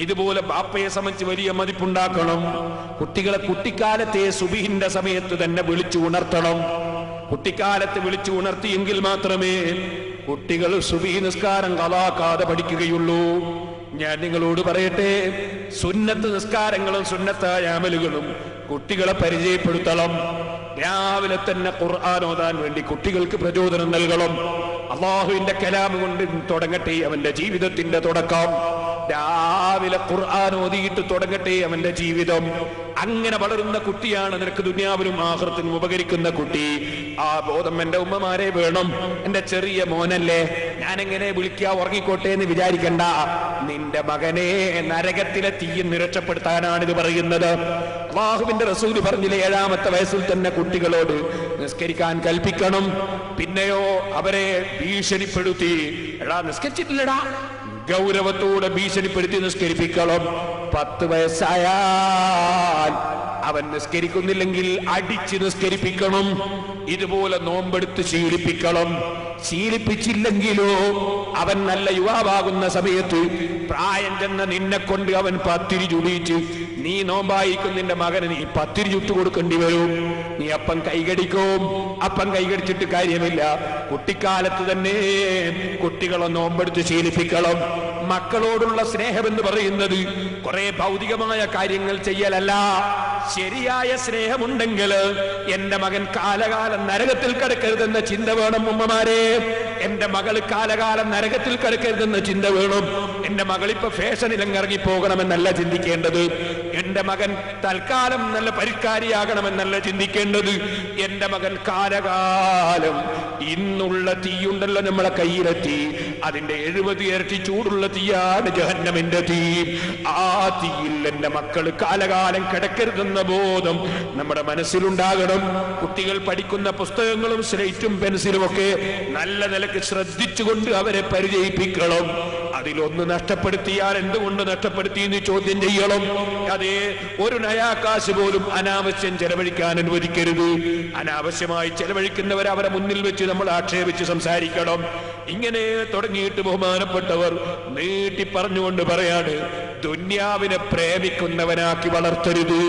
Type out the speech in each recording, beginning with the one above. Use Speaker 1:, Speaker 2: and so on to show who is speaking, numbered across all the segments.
Speaker 1: ഇതുപോലെ ബാപ്പയെ സംബന്ധിച്ച് വലിയ മതിപ്പുണ്ടാക്കണം. കുട്ടികളെ കുട്ടിക്കാലത്തെ സുബഹിന്റെ സമയത്ത് തന്നെ വിളിച്ചു ഉണർത്തണം. കുട്ടിക്കാലത്ത് വിളിച്ചു ഉണർത്തിയെങ്കിൽ മാത്രമേ കുട്ടികൾ സുബഹി നിസ്കാരം ഖളാക്കാതെ പഠിക്കുകയുള്ളൂ. ഞാൻ നിങ്ങളോട് പറയട്ടെ, സുന്നത്ത് നിസ്കാരങ്ങളും സുന്നത്തായ അമലുകളും കുട്ടികളെ പരിചയപ്പെടുത്തണം. രാവിലെ തന്നെ ഖുർആൻ ഓതാൻ വേണ്ടി കുട്ടികൾക്ക് പ്രചോദനം നൽകണം. അല്ലാഹുവിന്റെ കലാം കൊണ്ട് തുടങ്ങട്ടെ അവന്റെ ജീവിതത്തിന്റെ തുടക്കം. രാവിലെ ഖുർആൻ ഓതിയിട്ട് തുടങ്ങട്ടെ അവന്റെ ജീവിതം. അങ്ങനെ വളരുന്ന കുട്ടിയാണ് നിനക്ക് ദുനിയാവിലും ആഖിറത്തിനും ഉപകരിക്കുന്ന കുട്ടി. ആ ബോധം എന്റെ ഉമ്മമാരെ വേണം. എന്റെ ചെറിയ മോനല്ലേ, ഞാൻ എങ്ങനെ വിളിക്കാ, ഉറങ്ങിക്കോട്ടെ എന്ന് വിചാരിക്കണ്ട. നിന്റെ മകനെ നരകത്തിലെ തീയിൽ രക്ഷപ്പെടുത്താനാണിത് പറയുന്നത്. അല്ലാഹുവിന്റെ റസൂൽ പറഞ്ഞില്ലേ, 7ാമത്തെ വയസ്സിൽ തന്നെ കുട്ടികളോട് നിസ്കരിക്കാൻ കൽപ്പിക്കണം. പിന്നെയോ അവരെ ഭീഷണിപ്പെടുത്തി, എടാ നിസ്കരിച്ചിട്ടില്ലടാ, ഗൗരവത്തോടെ ഭീഷണിപ്പെടുത്തി നിസ്കരിപ്പിക്കണം. 10 വയസ്സായാൽ അവൻ നിസ്കരിക്കുന്നില്ലെങ്കിൽ അടിച്ച് നിസ്കരിപ്പിക്കണം. ഇതുപോലെ നോമ്പെടുത്ത് ശീലിപ്പിക്കണം. ശീലിപ്പിച്ചില്ലെങ്കിലോ അവൻ നല്ല യുവാവാകുന്ന സമയത്ത് പ്രായം ചെന്ന നിന്നെ കൊണ്ട് അവൻ പത്തിരി ചുടിച്ച്, നീ നോമ്പായിക്കും നിന്റെ മകന് നീ പത്തിരി ചുട്ടു കൊടുക്കേണ്ടി വരും. നീ അപ്പം കൈകടിക്കും. അപ്പം കൈകടിച്ചിട്ട് കാര്യമില്ല. കുട്ടിക്കാലത്ത് തന്നെ കുട്ടികളെ നോമ്പെടുത്ത് ശീലിപ്പിക്കണം. മക്കളോടുള്ള സ്നേഹമെന്ന് പറയുന്നത് കുറെ ഭൗതികമായ കാര്യങ്ങൾ ചെയ്യലല്ല. ശരിയായ സ്നേഹമുണ്ടെങ്കിൽ എന്റെ മകൻ കാലകാലം നരകത്തിൽ കിടക്കരുതെന്ന ചിന്ത വേണം. ഉമ്മമാരെ, എന്റെ മകൾ കാലകാലം നരകത്തിൽ കിടക്കരുതെന്ന ചിന്ത വേണം. എന്റെ മകളിപ്പോ ഫാഷനിലങ്ങ് ഇറങ്ങി പോകണമെന്നല്ല ചിന്തിക്കേണ്ടത്. എന്റെ മകൻ തൽക്കാലം നല്ല പരിഷ്കാരിയാകണമെന്നല്ല ചിന്തിക്കേണ്ടത്. എന്റെ മകൻ കാലകാലം ഇന്നുള്ള തീയുണ്ടല്ലോ നമ്മളെ കയ്യിലെത്തി, അതിന്റെ 70 ഇരട്ടി ചൂടുള്ള തീയാണ് ജഹന്നമിന്റെ തീ. ആ തീയിൽ എന്റെ മക്കൾ കാലകാലം കിടക്കരുതെന്ന ബോധം നമ്മുടെ മനസ്സിലുണ്ടാകണം. കുട്ടികൾ പഠിക്കുന്ന പുസ്തകങ്ങളും സ്ലേറ്റും പെൻസിലും ഒക്കെ നല്ല നിലക്ക് ശ്രദ്ധിച്ചുകൊണ്ട് അവരെ പരിചയിപ്പിക്കണം. അതിലൊന്ന് നഷ്ടപ്പെടുത്തിയാൽ എന്തുകൊണ്ട് നഷ്ടപ്പെടുത്തി എന്ന് ചോദ്യം ചെയ്യണം. അതേ, ഒരു നയാകാശ് പോലും അനാവശ്യം ചെലവഴിക്കാൻ അനുവദിക്കരുത്. അനാവശ്യമായി ചെലവഴിക്കുന്നവർ അവരെ മുന്നിൽ വെച്ച് നമ്മൾ ആക്ഷേപിച്ച് സംസാരിക്കണം. ഇങ്ങനെ തുടങ്ങിയിട്ട് ബഹുമാനപ്പെട്ടവർ നീട്ടി പറഞ്ഞുകൊണ്ട് പറയാണ്, ദുന്യാവിനെ പ്രേമിക്കുന്നവനാക്കി വളർത്തരുത്.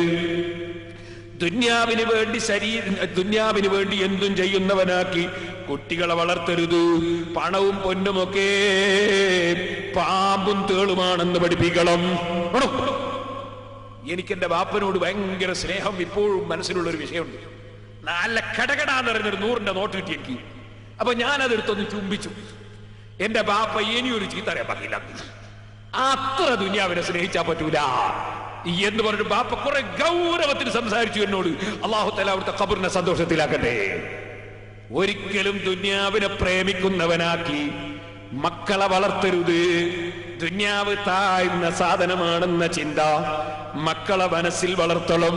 Speaker 1: ദുന്യാവിന് വേണ്ടി എന്തും ചെയ്യുന്നവനാക്കി കുട്ടികളെ വളർത്തരുത്. പണവും പൊന്നുമൊക്കെ പാമ്പും തേളുമാണെന്ന് പഠിപ്പിക്കണം. എനിക്കെന്റെ ബാപ്പനോട് ഭയങ്കര സ്നേഹം ഇപ്പോഴും മനസ്സിലുള്ളൊരു വിഷയമുണ്ട്. നല്ല കടകടാന്ന് പറയുന്നൊരു 100ന്റെ നോട്ട് കിട്ടി എനിക്ക്. അപ്പൊ ഞാനതെടുത്തൊന്ന് ചുംബിച്ചു. എന്റെ ബാപ്പ ഇനിയൊരു ചീത്ത അറിയാൻ പാടില്ല, അത്ര ദുന്യാവിനെ സ്നേഹിച്ചാൻ പറ്റൂല എന്ന് പറഞ്ഞിട്ട് ബാപ്പ കുറെ ഗൗരവത്തിൽ സംസാരിച്ചു എന്നോട്. അല്ലാഹു തആല അവിടുത്തെ ഖബറിനെ സന്തോഷത്തിലാക്കട്ടെ. ഒരിക്കലും ദുന്യാവിനെ പ്രേമിക്കുന്നവനാക്കി മക്കളെ വളർത്തരുത്. ദുന്യാവ് താഴ്ന്ന സാധനമാണെന്ന ചിന്ത മക്കളെ മനസ്സിൽ വളർത്തണം.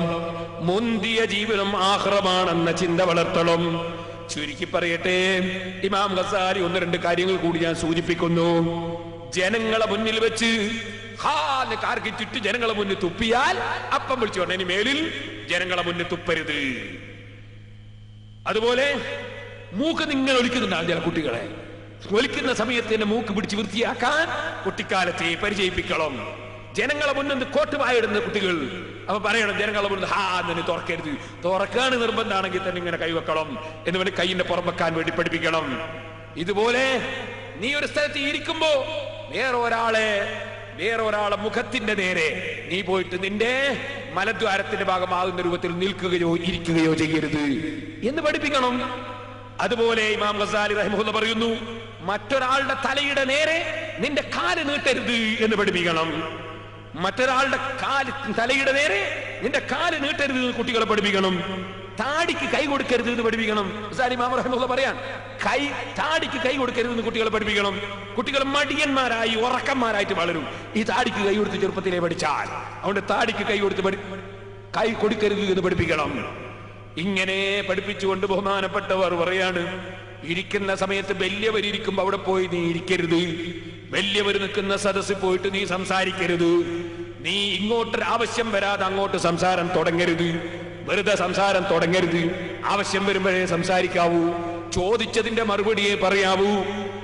Speaker 1: മുന്തിയ ജീവിതം ആഖിറമാണെന്ന ചിന്ത വളർത്തണം. ചുരുക്കി പറയട്ടെ, ഇമാം ഗസാലി 1-2 കാര്യങ്ങൾ കൂടി ഞാൻ സൂചിപ്പിക്കുന്നു. ജനങ്ങളെ മുന്നിൽ വെച്ച് കാർക്ക് ചുറ്റി ജനങ്ങളെ മുന്നിൽ തുപ്പിയാൽ അപ്പം വിളിച്ചു പറഞ്ഞു, ഇനി മേലിൽ ജനങ്ങളെ മുന്നിൽ തുപ്പരുത്. അതുപോലെ മൂക്ക് നിങ്ങൾ ഒലിക്കുന്നുണ്ടാവും ചില കുട്ടികളെ. ഒലിക്കുന്ന സമയത്ത് തന്നെ മൂക്ക് പിടിച്ച് വൃത്തിയാക്കാൻ കുട്ടിക്കാലത്തെ പരിചയിപ്പിക്കണം. ജനങ്ങളെ മുന്നിൽ കോട്ടുവായിടുന്ന കുട്ടികൾ അപ്പൊ പറയണം, ജനങ്ങളെ മുന്നിൽ എന്ന് തുറക്കരുത്. തുറക്കാണ് നിർബന്ധമാണെങ്കിൽ തന്നെ ഇങ്ങനെ കൈവെക്കണം എന്ന് വേണ്ടി കൈയിന്റെ പുറം വെക്കാൻ വേണ്ടി പഠിപ്പിക്കണം. ഇതുപോലെ നീ ഒരു സ്ഥലത്ത് ഇരിക്കുമ്പോ വേറെ ഒരാളെ മുഖത്തിന്റെ നേരെ നീ പോയിട്ട് നിന്റെ മലദ്വാരത്തിന്റെ ഭാഗമാകുന്ന രൂപത്തിൽ നിൽക്കുകയോ ഇരിക്കുകയോ ചെയ്യരുത് എന്ന് പഠിപ്പിക്കണം. അതുപോലെ ഇമാം ഗസാലി റഹിമഹുല്ലാഹ് പറയുന്നു, മറ്റൊരാളുടെ തലയുടെ നേരെ നിന്റെ കാല് നീട്ടരുത് എന്ന് പഠിപ്പിക്കണം. മറ്റൊരാളുടെ തലയുടെ നേരെ നിന്റെ കാല് നീട്ടരുത് എന്ന് കുട്ടികളെ പഠിപ്പിക്കണം. താടിക്ക് കൈ കൊടുക്കരുത് എന്ന് പഠിപ്പിക്കണം. ഇമാം റഹിമഹുല്ലാഹ് പറയാൻ, താടിക്ക് കൈ കൊടുക്കരുത് എന്ന് കുട്ടികളെ പഠിപ്പിക്കണം. കുട്ടികൾ മടിയന്മാരായി ഉറക്കന്മാരായിട്ട് വളരും ഈ താടിക്ക് കൈ കൊടുത്ത് ചെറുപ്പത്തിലേ പഠിച്ചാൽ. അതുകൊണ്ട് താടിക്ക് കൈ കൊടുക്കരുത് എന്ന് പഠിപ്പിക്കണം. ഇങ്ങനെ പഠിപ്പിച്ചുകൊണ്ട് ബഹുമാനപ്പെട്ടവർ പറയാണ്, ഇരിക്കുന്ന സമയത്ത് വലിയവരിയ്ക്കുമ്പോ അവിടെ പോയി നീ ഇരിക്കരുത്. വലിയവർ നിൽക്കുന്ന സദസ്സിൽ പോയിട്ട് നീ സംസാരിക്കരുത്. നീ ഇങ്ങോട്ടൊരു ആവശ്യം വരാതെ അങ്ങോട്ട് സംസാരം തുടങ്ങരുത്. വെറുതെ സംസാരം തുടങ്ങരുത്. ആവശ്യം വരുമ്പോഴേ സംസാരിക്കാവൂ. ചോദിച്ചതിന്റെ മറുപടിയെ പറയാവൂ.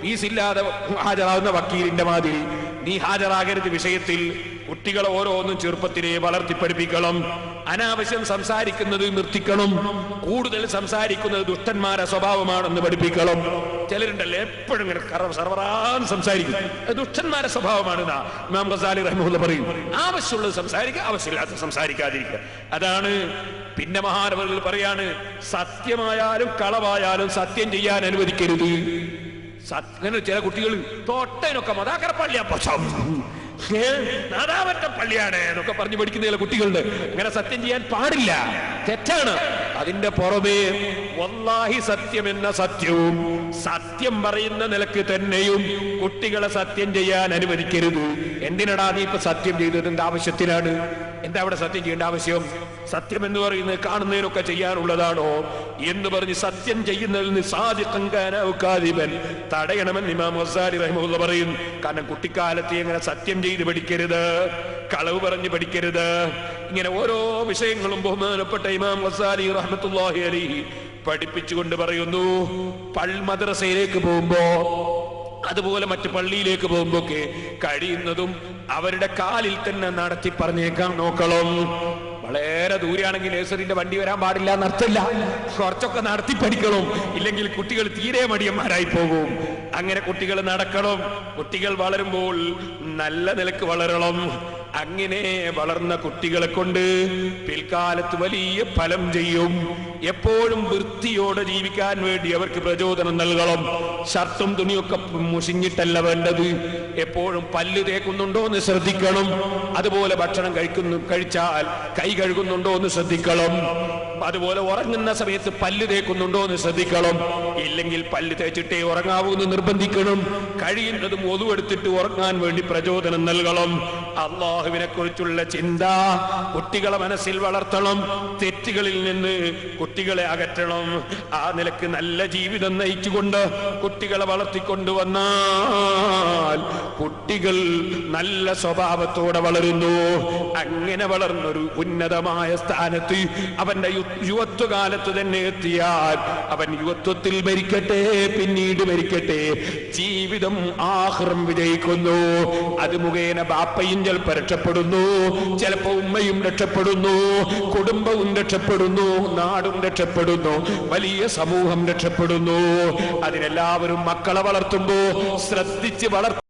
Speaker 1: ഫീസില്ലാതെ ഹാജരാകുന്ന വക്കീലിന്റെ മാതിരി നീ ഹാജരാകരുത് വിഷയത്തിൽ. കുട്ടികളെ ഓരോന്നും ചെറുപ്പത്തിനെ വളർത്തി പഠിപ്പിക്കണം. അനാവശ്യം സംസാരിക്കുന്നത് നിർത്തിക്കണം. കൂടുതൽ സംസാരിക്കുന്നത് ദുഷ്ടന്മാരെ സ്വഭാവമാണെന്ന് പഠിപ്പിക്കണം. ചിലരുണ്ടല്ലേ എപ്പോഴും ഇങ്ങനെ സർവറാൻ സംസാരിക്കും, ദുഷ്ടന്മാരെ സ്വഭാവമാണ്. ഇമാം ഗസാലി റഹിമഹുല്ലാഹ് പറയും, ആവശ്യമുള്ളത് സംസാരിക്കുക, ആവശ്യമില്ലാത്ത സംസാരിക്കാതിരിക്കുക. അതാണ്. പിന്നെ മഹാനവറുകൾ പറയാണ്, സത്യമായാലും കളവായാലും സത്യം ചെയ്യാൻ അനുവദിക്കരുത്. അങ്ങനെ ചില കുട്ടികൾ തോട്ടനൊക്കെ മതാക്കര പള്ളിയാ നാദാവറ്റ പള്ളിയാണ് എന്നൊക്കെ പറഞ്ഞു പഠിക്കുന്ന ചില കുട്ടികളുണ്ട്. അങ്ങനെ സത്യം ചെയ്യാൻ പാടില്ല, തെറ്റാണ്. അതിന്റെ പുറമേ വല്ലാഹി സത്യം എന്ന സത്യവും സത്യം പറയുന്ന നിലക്ക് തന്നെയും കുട്ടികളെ സത്യം ചെയ്യാൻ അനുവദിക്കരുത്. എന്തിനടാ നീ ഇപ്പൊ സത്യം ചെയ്തത്? എന്താ ആവശ്യത്തിനാണ്? എന്താ അവിടെ സത്യം ചെയ്യേണ്ട ആവശ്യം? സത്യം എന്ന് പറയുന്നത് കാണുന്നതിനൊക്കെ ചെയ്യാനുള്ളതാണോ എന്ന് പറഞ്ഞ് സത്യം ചെയ്യുന്നതിൽ നിന്ന് സാദിഖൻ തടയണമെന്ന് ഇമാം ഗസാലി റഹിമഹുല്ലാഹ് പറയും. കാരണം കുട്ടിക്കാലത്ത് എങ്ങനെ സത്യം ചെയ്ത് പഠിക്കരുത്, കളവ് പറഞ്ഞ് പഠിക്കരുത്. ഇങ്ങനെ ഓരോ വിഷയങ്ങളും ബഹുമാനപ്പെട്ട ഇമാം ഗസാലി റഹ്മത്തുള്ളാഹി അലൈഹി പഠിപ്പിച്ചുകൊണ്ട് പറയുന്നു. മദ്രസയിലേക്ക് പോകുമ്പോ, അതുപോലെ മറ്റു പള്ളിയിലേക്ക് പോകുമ്പോക്കെ കഴിയുന്നതും അവരുടെ കാലിൽ തന്നെ നടത്തി പറഞ്ഞേക്കാൻ നോക്കണം. വളരെ ദൂരെയാണെങ്കിൽ നേഴ്സറിന്റെ വണ്ടി വരാൻ പാടില്ല എന്നർത്ഥമില്ല, കുറച്ചൊക്കെ നടത്തി പഠിക്കണം. ഇല്ലെങ്കിൽ കുട്ടികൾ തീരെ മടിയന്മാരായി പോകും. അങ്ങനെ കുട്ടികൾ നടക്കണം. കുട്ടികൾ വളരുമ്പോൾ നല്ല നിലക്ക് വളരണം. അങ്ങനെ വളർന്ന കുട്ടികളെ കൊണ്ട് പിൽക്കാലത്ത് വലിയ ഫലം ചെയ്യും. എപ്പോഴും വൃത്തിയോടെ ജീവിക്കാൻ വേണ്ടി അവർക്ക് പ്രചോദനം നൽകണം. ഷർട്ടും തുണിയൊക്കെ മുഷിഞ്ഞിട്ടല്ല വേണ്ടത്. എപ്പോഴും പല്ല് തേക്കുന്നുണ്ടോ എന്ന് ശ്രദ്ധിക്കണം. അതുപോലെ ഭക്ഷണം കഴിച്ചാൽ കൈ കഴുകുന്നുണ്ടോ എന്ന് ശ്രദ്ധിക്കണം. അതുപോലെ ഉറങ്ങുന്ന സമയത്ത് പല്ല് തേക്കുന്നുണ്ടോ എന്ന് ശ്രദ്ധിക്കണം. ഇല്ലെങ്കിൽ പല്ല് തേച്ചിട്ടേ ഉറങ്ങാവൂ എന്ന് നിർബന്ധിക്കണം. കഴിയുന്നതും ഒതുവെടുത്തിട്ട് ഉറങ്ങാൻ വേണ്ടി പ്രചോദനം നൽകണം. അള്ളാഹുവിനെ കുറിച്ചുള്ള ചിന്ത കുട്ടികളെ മനസ്സിൽ വളർത്തണം. തെറ്റുകളിൽ നിന്ന് കുട്ടികളെ അകറ്റണം. ആ നിലക്ക് നല്ല ജീവിതം നയിച്ചുകൊണ്ട് കുട്ടികളെ വളർത്തിക്കൊണ്ടുവന്നാൽ കുട്ടികൾ നല്ല സ്വഭാവത്തോടെ വളരുന്നു. അങ്ങനെ വളർന്നൊരു ഉന്നതമായ സ്ഥാനത്ത് അവന്റെ യുവത്വകാലത്ത് തന്നെ എത്തിയാൽ അവൻ യുവത്വത്തിൽ മരിക്കട്ടെ, പിന്നീട് മരിക്കട്ടെ, ജീവിതം ആഖിറം വിജയിക്കുന്നു. അത് മുഖേന ബാപ്പയും ചിലപ്പോൾ രക്ഷപ്പെടുന്നു, ചിലപ്പോ ഉമ്മയും രക്ഷപ്പെടുന്നു, കുടുംബവും രക്ഷപ്പെടുന്നു, നാടും രക്ഷപ്പെടുന്നു, വലിയ സമൂഹം രക്ഷപ്പെടുന്നു. അതിനെല്ലാവരും മക്കളെ വളർത്തുമ്പോ ശ്രദ്ധിച്ച് വളർത്തും.